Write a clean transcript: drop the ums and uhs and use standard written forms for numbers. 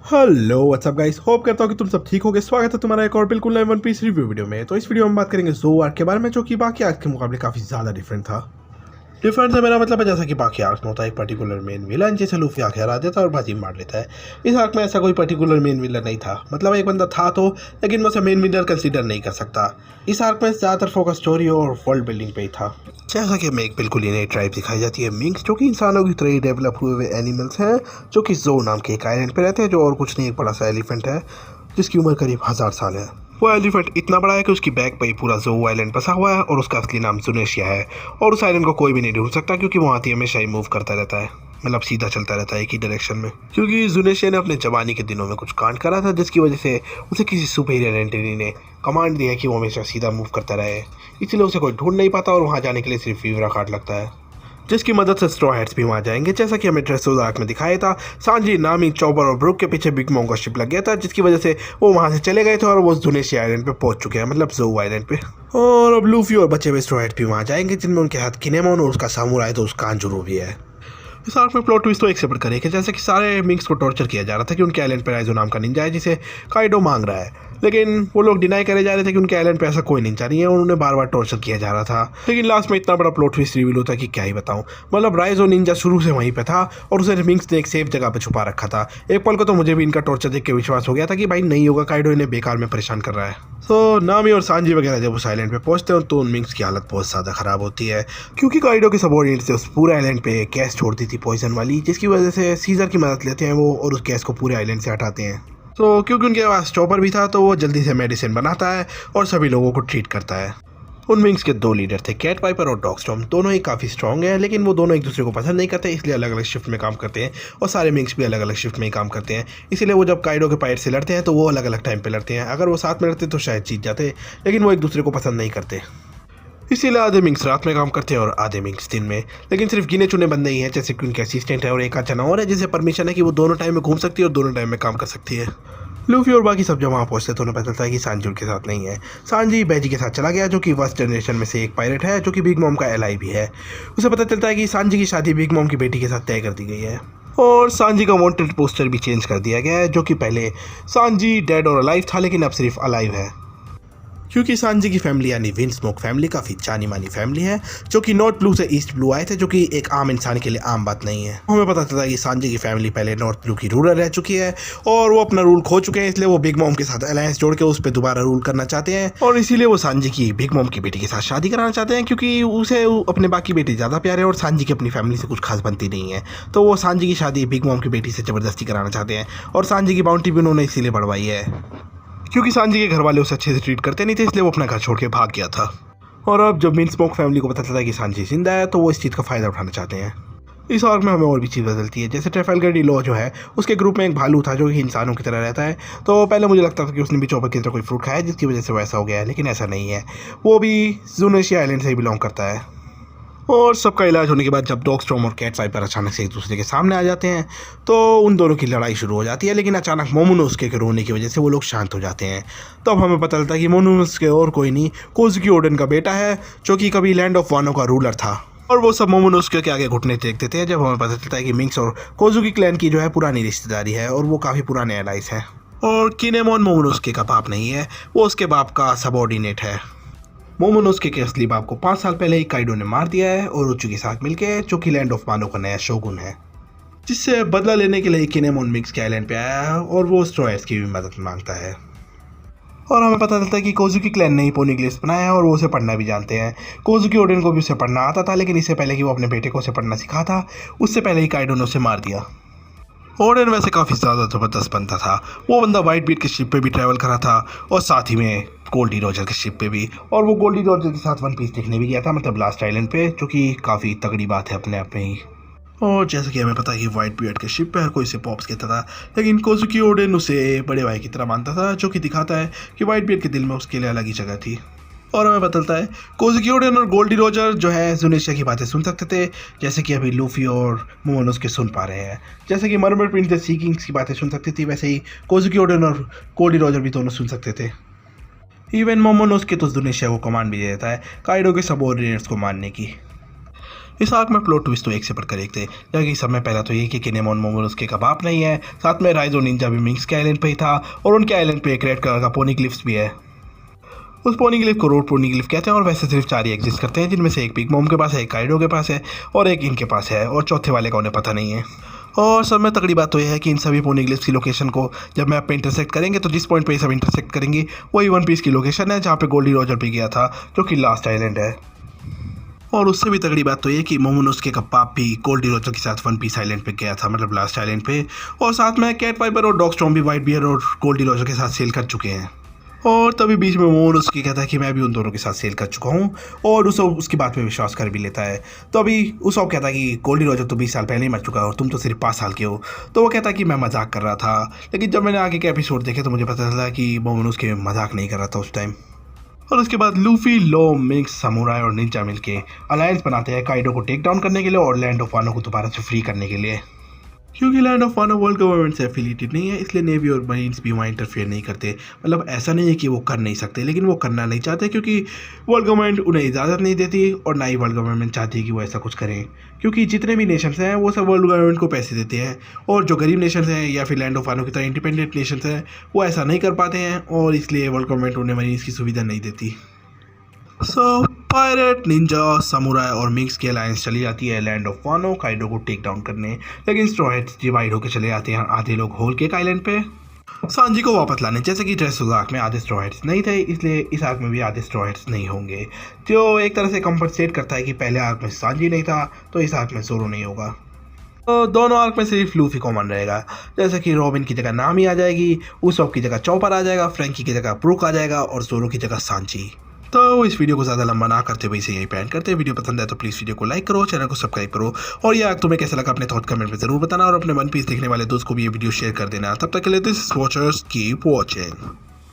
Hello what's up guys, hope करता हूँ कि तुम सब ठीक होगे। स्वागत है तुम्हारा एक और बिल्कुल नए वन पीस रिव्यू वीडियो में। तो इस वीडियो में बात करेंगे ज़ो आर्क के बारे में, जो कि बाकी आर्क के मुकाबले काफ़ी ज़्यादा डिफरेंट था। डिफरेंट से मेरा मतलब है जैसा कि बाकी आर्क में होता है एक पर्टिकुलर मेन विलन जिसे लूफी आके हरा देता है और बाजी मार लेता है। इस आर्क में ऐसा कोई पर्टिकुलर मेन विलन नहीं था, मतलब एक बंदा था तो, लेकिन मैं उसे मेन विलन कंसीडर नहीं कर सकता। इस आर्क में ज़्यादातर फोकस स्टोरी और वर्ल्ड बिल्डिंग पे ही था। जैसा कि हमें एक बिल्कुल ही नई ट्राइब दिखाई जाती है, मिंक्स, जो कि इंसानों की तरह ही डेवलप हुए हुए एनिमल्स हैं, जो कि ज़ो नाम के एक आइलैंड पे रहते हैं, जो और कुछ नहीं एक बड़ा सा एलिफेंट है जिसकी उम्र करीब 1000 साल है। वो एलिफेंट इतना बड़ा है कि उसकी बैक पे ही पूरा ज़ो आइलैंड बसा हुआ है और उसका असली नाम जुनेशिया है। और उस आइलैंड को कोई भी नहीं ढूंढ सकता क्योंकि वहाँ ही हमेशा ही मूव करता रहता है, मतलब सीधा चलता रहता है एक ही डायरेक्शन में। क्योंकि जुनेशिया ने अपने जवानी के दिनों में कुछ कांड करा था जिसकी वजह से उसे किसी सुपीरियर एंटिटी ने कमांड दिया कि वो हमेशा सीधा मूव करता रहे, इसलिए उसे कोई ढूंढ नहीं पाता और वहाँ जाने के लिए सिर्फ फीवरा कार्ड लगता है, जिसकी मदद से स्ट्रॉ हैट्स भी वहाँ जाएंगे। जैसा कि हमें ड्रेसरोज आर्क में दिखाया था, सांजी, नामी, चॉपर और ब्रुक के पीछे बिग मॉम का शिप लग गया था, जिसकी वजह से वो वहाँ से चले गए थे और वो जुनेशिया आइलैंड पे पहुंच चुके हैं, मतलब ज़ो आइलैंड पे। और अब लूफी और बचे हुए स्ट्रॉ हैट्स भी वहाँ जाएंगे, जिनमें उनके हाथ किनेमोन और उसका सामुराई तो उसका कांजुरो भी है। इस आर्क में प्लॉट ट्विस्ट तो एक से बढ़कर एक है। जैसे कि सारे मिंक्स को टॉर्चर किया जा रहा था कि उनके आइलैंड पर राइजो नाम का निंजा है जिसे काइडो मांग रहा है, लेकिन वो लोग डिनाई करे जा रहे थे कि उनके आइलैंड पे ऐसा कोई निंजा नहीं है और उन्हें बार बार टॉर्चर किया जा रहा था। लेकिन लास्ट में इतना बड़ा प्लॉट ट्विस्ट रिवील होता है कि क्या ही बताऊं, मतलब राइजो निंजा शुरू से वहीं पे था और उसे मिंक्स ने एक सेफ जगह पे छुपा रखा था। एक पल को तो मुझे भी इनका टॉर्चर देख के विश्वास हो गया था कि भाई नहीं होगा, काइडो इन्हें बेकार में परेशान कर रहा है। तो नामी और सांजी वगैरह जब उस आइलैंड पे पहुंचते हैं तो उन मिंक्स की हालत बहुत ज़्यादा ख़राब होती है, क्योंकि काइडो के सबऑर्डिनेट से उस पूरे आइलैंड पे गैस छोड़ दी थी पॉइजन वाली, जिसकी वजह से सीजर की मदद लेते हैं वो और उस गैस को पूरे आइलैंड से हटाते हैं। तो क्योंकि उनके पास चॉपर भी था तो वो जल्दी से मेडिसिन बनाता है और सभी लोगों को ट्रीट करता है। उन विंग्स के दो लीडर थे, कैट वाइपर और डॉग स्टॉर्म। दोनों ही काफ़ी स्ट्रॉन्ग हैं, लेकिन वो दोनों एक दूसरे को पसंद नहीं करते, इसलिए अलग अलग शिफ्ट में काम करते हैं और सारे विंग्स भी अलग अलग शिफ्ट में ही काम करते हैं। इसीलिए वो जब काइडो के पायरेट से लड़ते हैं तो वो अलग अलग टाइम पे लड़ते हैं। अगर वो साथ में लड़ते तो शायद जीत जाते, लेकिन वो एक दूसरे को पसंद नहीं करते, इसीलिए आधे मिंक्स रात में काम करते हैं और आधे मिंक्स दिन में। लेकिन सिर्फ गिने चुने बंदे ही हैं, जैसे कि उनके असिस्टेंट है और एक आध जना और है जिसे परमिशन है कि वो दोनों टाइम में घूम सकती है और दोनों टाइम में काम कर सकती है। लूफी और बाकी सब जब वहाँ पहुँचते तो उन्हें पता चलता है कि सांजी उनके साथ नहीं है। सांजी बैजी के साथ चला गया, जो कि फर्स्ट जनरेशन में से एक पायरेट है, जो कि बिग मॉम का एलाई भी है। उसे पता चलता है कि सांजी की शादी बिग मॉम की बेटी के साथ तय कर दी गई है और सांजी का वांटेड पोस्टर भी चेंज कर दिया गया है, जो कि पहले सांजी डेड और अलाइव था, लेकिन अब सिर्फ अलाइव है। क्योंकि सांजी की फैमिली यानी विंडस्मोक फैमिली काफ़ी जानी मानी फैमिली है, जो कि नॉर्थ ब्लू से ईस्ट ब्लू आए थे, जो कि एक आम इंसान के लिए आम बात नहीं है। हमें पता चलता है कि सांजी की फैमिली पहले नॉर्थ ब्लू की रूलर रह चुकी है और वो अपना रूल खो चुके हैं, इसलिए वो बिग मॉम के साथ अलायंस जोड़ के उस पर दोबारा रूल करना चाहते हैं और इसीलिए वो सांजी की बिग मॉम की बेटी के साथ शादी कराना चाहते हैं, क्योंकि उसे अपने बाकी बेटे ज़्यादा प्यारे और सांजी की अपनी फैमिली से कुछ खास बनती नहीं है। तो वो सांजी की शादी बिग मॉम की बेटी से ज़बरदस्ती कराना चाहते हैं और सांजी की बाउंटी भी उन्होंने इसीलिए बढ़वाई है क्योंकि सांजी के घर वाले उसे अच्छे से ट्रीट करते नहीं थे, इसलिए वो अपना घर छोड़ के भाग गया था। और अब जब विंडस्मोक फैमिली को पता चलता है कि सांजी जिंदा है तो वो इस चीज़ का फ़ायदा उठाना चाहते हैं। इस आर्क में हमें और भी चीज़ बदलती है, जैसे ट्रेफल्गर डी लॉ जो है उसके ग्रुप में एक भालू था जो कि इंसानों की तरह रहता है। तो पहले मुझे लगता था कि उसने भी चॉपर की तरह कोई फ्रूट खाया जिसकी वजह से वैसा हो गया है, लेकिन ऐसा नहीं है। वो भी जुनेशिया आइलैंड से ही बिलोंग करता है। और सबका इलाज होने के बाद जब डॉग स्टॉर्म और कैट वाइपर अचानक से एक दूसरे के सामने आ जाते हैं तो उन दोनों की लड़ाई शुरू हो जाती है, लेकिन अचानक मोमोनोस्के के रोने की वजह से वो लोग शांत हो जाते हैं। तो अब हमें पता चलता है कि मोमोनोस्के और कोई नहीं, कोजुकी ओडेन का बेटा है, जो कि कभी लैंड ऑफ वानो का रूलर था। और वो सब मोमोनोस्के के आगे घुटने टेक देते हैं जब हमें पता चलता है कि मिंक्स और कोजुकी क्लैन की जो है पुरानी रिश्तेदारी है और वो काफ़ी पुराने एलाइज हैं। और किनेमोन मोमोनोस्के का बाप नहीं है, वो उसके बाप का सबऑर्डिनेट है। मोमोनोस्के के असली बाप को 5 साल पहले ही काइडो ने मार दिया है और उच्चू के साथ मिलकर, जो कि लैंड ऑफ वानो का नया शोगुन है, जिससे बदला लेने के लिए किनेमोन मिंक्स के आइलैंड पे आया है और वो स्ट्रॉयर्स की भी मदद मांगता है। और हमें पता चलता है कि कोजुकी क्लैन ने ही पोनीग्लिस बनाया है और वो उसे पढ़ना भी जानते हैं। कोजुकी ओडेन को भी उसे पढ़ना आता था, लेकिन इससे पहले कि वो अपने बेटे को उसे पढ़ना सिखा था, उससे पहले ही काइडो ने उसे मार दिया। ओडेन वैसे काफ़ी ज़्यादा ज़बरदस्त बंदा था। वो बंदा वाइट बीट के शिप पे भी ट्रैवल करा था और साथ ही में गोल्डी रॉजर के शिप पे भी, और वो गोल्डी रॉजर के साथ वन पीस देखने भी गया था, मतलब लास्ट आइलैंड पे, जो कि काफ़ी तगड़ी बात है अपने आप में ही। और जैसे कि हमें पता है कि वाइट बियर्ड के शिप पे हर कोई उसे पॉप्स कहता था, लेकिन कोजुकी ओडेन उसे बड़े भाई की तरह मानता था, जो कि दिखाता है कि वाइट बियर्ड के दिल में उसके लिए अलग ही जगह थी। और हमें पता चलता है कोजुकी ओडेन और गोल्डी रॉजर जो है जुनेशिया की बातें सुन सकते थे, जैसे कि अभी लूफी और मोमोनोस्के सुन पा रहे हैं। जैसे कि मरमर प्रिंसेस सी किंग्स की बातें सुन सकती थी, वैसे ही कोजुकी ओडेन और गोल्डी रॉजर भी दोनों सुन सकते थे। इवन मोमोनोस्के तो जुनेशिया को कमांड भी दे देता है काइडो के सबऑर्डिनेट्स को मारने की। इस आर्क में प्लॉट ट्विस्ट तो एक से बढ़कर एक थे, जबकि सब में पहला तो ये कि किनेमोन मोमोनोसुके का बाप नहीं है, साथ में राइजो निंजा भी मिंक्स के आइलैंड पे ही था और उनके आइलैंड पे एक रेड कलर का पोनीग्लिफ्स भी है। उस पोनीग्लिफ को रोड पोनीग्लिफ कहते हैं और वैसे सिर्फ 4 ही एग्जिस्ट करते हैं, जिनमें से एक बिग मॉम के पास है, एक काइडो के पास है और एक इनके पास है और चौथे वाले का उन्हें पता नहीं है। और सब में तगड़ी बात तो यह है कि इन सभी पोनीग्लिफ्स की लोकेशन को जब मैप पे इंटरसेक्ट करेंगे तो जिस पॉइंट पे ये सब इंटरसेक्ट करेंगे वही वन पीस की लोकेशन है, जहाँ पे गोल्डी रॉजर भी गया था, जो कि लास्ट आइलैंड है। और उससे भी तगड़ी बात तो ये कि मोमोनोसुके का पाप भी गोल्डी रॉजर के साथ वन पीस आइलैंड पे गया था, मतलब लास्ट आइलैंड पे, और साथ में कैट पाइपर और डॉग स्टॉर्म भी व्हाइट बियर और गोल्डी रॉजर के साथ सेल कर चुके हैं। और तभी बीच में मोमोनोसुके कहता है कि मैं भी उन दोनों के साथ सेल कर चुका हूँ, और उसॉप उसकी बात पे विश्वास कर भी लेता है। तो अभी उसॉप कहता है कि गोल्डी रॉजर तो 20 साल पहले ही मर चुका है और तुम तो सिर्फ 5 साल के हो। तो वो कहता है कि मैं मजाक कर रहा था, लेकिन जब मैंने आगे के एपिसोड देखे तो मुझे पता चला कि मोमोनोसुके मजाक नहीं कर रहा था उस टाइम। और उसके बाद लूफी, लो, मिंक्स, समुराई और निंजा मिलके अलायंस बनाते हैं काइडो को टेक डाउन करने के लिए और लैंड ऑफ वानो को दोबारा से फ्री करने के लिए। क्योंकि लैंड ऑफ वानो वर्ल्ड गवर्नमेंट से एफिलिएटेड नहीं है, इसलिए नेवी और मरीन्स भी वहाँ इंटरफेयर नहीं करते। मतलब ऐसा नहीं है कि वो कर नहीं सकते, लेकिन वो करना नहीं चाहते क्योंकि वर्ल्ड गवर्नमेंट उन्हें इजाज़त नहीं देती और ना ही वर्ल्ड गवर्नमेंट चाहती है कि वो ऐसा कुछ करें, क्योंकि जितने भी नेशंस हैं वो सब वर्ल्ड गवर्नमेंट को पैसे देते हैं और जो गरीब नेशंस हैं या फिर लैंड ऑफ वानो की तरह इंडिपेंडेंट नेशंस हैं वो ऐसा नहीं कर पाते हैं और इसलिए वर्ल्ड गवर्नमेंट उन्हें मरीन्स की सुविधा नहीं देती। सो पायरेट, निंजा, समुराई और मिंक्स की अलायंस चली जाती है लैंड ऑफ वानो काइडो को टेक डाउन करने, लेकिन स्ट्रॉ हैट्स डिवाइड होकर चले जाते हैं आधे लोग होल केक आइलैंड पे सांजी को वापस लाने। जैसे कि ड्रेसरोज आर्क में आधे स्ट्रॉ हैट्स नहीं थे, इसलिए इस आर्क में भी आधे स्ट्रॉ हैट्स नहीं होंगे, जो एक तरह से कंपनसेट करता है कि पहले आर्क में सांजी नहीं था तो इस आर्क में ज़ोरो नहीं होगा। तो दोनों आर्क में सिर्फ लूफी कॉमन रहेगा, जैसे कि रॉबिन की जगह नामी आ जाएगी, उसॉप की जगह चॉपर आ जाएगा, फ्रैंकी की जगह ब्रूक आ जाएगा और ज़ोरो की जगह सांजी। तो इस वीडियो को ज़्यादा लंबा ना करते हुए इसे यही पैन करते हैं। वीडियो पसंद है तो प्लीज़ वीडियो को लाइक करो, चैनल को सब्सक्राइब करो और ये आर्क तुम्हें कैसा लगा अपने थॉट कमेंट में ज़रूर बताना और अपने वन पीस देखने वाले दोस्त को भी ये वीडियो शेयर कर देना। तब तक के लिए this is watchers, keep watching.